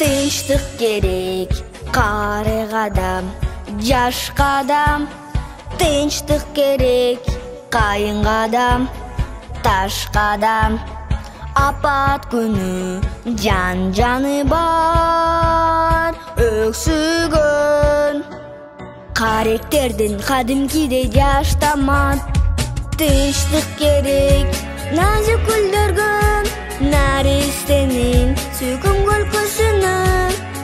Тынчтык керек карыга да, жашка да. Тынчтык керек кайынга да, ташка да. Апат күнү жан-жаны бар өксүгөн. Каректердин кадимкидей жаштамат. Тынчтык керек назик гүлдөргө, наристенин сүйкүм көлкөсүнө.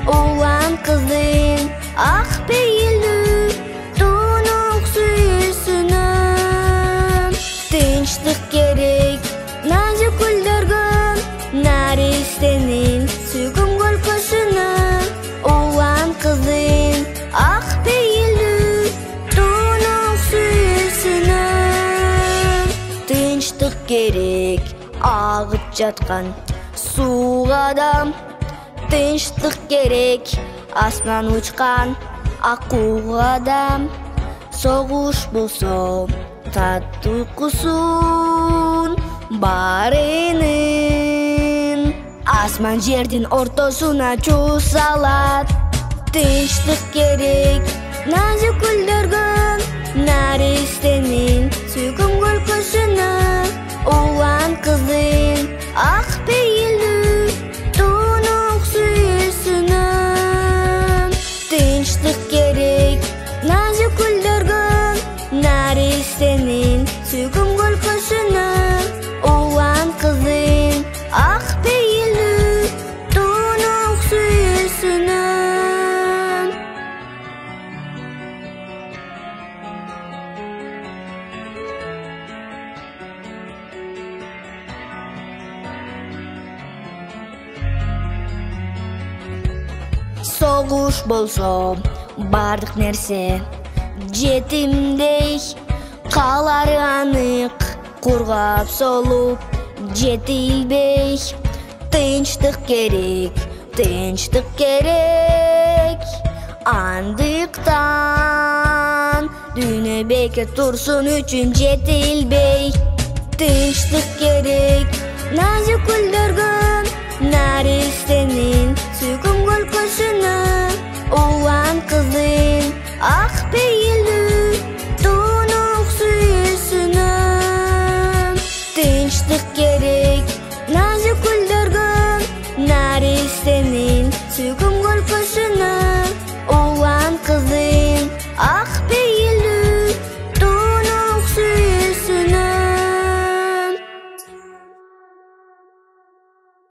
Улан кыздын ак пейилдүү тунук сүйүүсүнө. Тынчтык керек назик гүлдөргө, наристенин сүйкүм көлкөсүнө. Улан кыздын ак пейилдүү тунук сүйүүсүнө. Тынчтык керек агып жаткан сууга да. Тынчтык керек асман учкан акууга да. Согуш болсо таттуу уйкусун баарынын. Асман жердин ортосуна чуу салат. Тынчтык керек назик гүлдөргө, наристенин сүйкүм көлкөсүнө. Улан кыздын ак пейилдүү тунук сүйүүсүнө. Тынчтык керек назик гүлдөргө, наристенин сүйкүм көлкөсүнө. Улан кыздын ак пейилдүү тунук сүйүүсүнө. Согуш болсо бардык нерсе жетимдей, калары анык кургап солуп жетилбей. Тынчтык керек, тынчтык керек, андыктан дүйнө бекер турсун үчүн жетилбей. Тынчтык керек назик гүлдөргө, наристенин сүйкүм көлкөсүнө. Улан кыздын ак пейилдүү тунук сүйүүсүнө. Тынчтык керек назик гүлдөргө, наристенин сүйкүм көлкөсүнө. Улан кыздын ак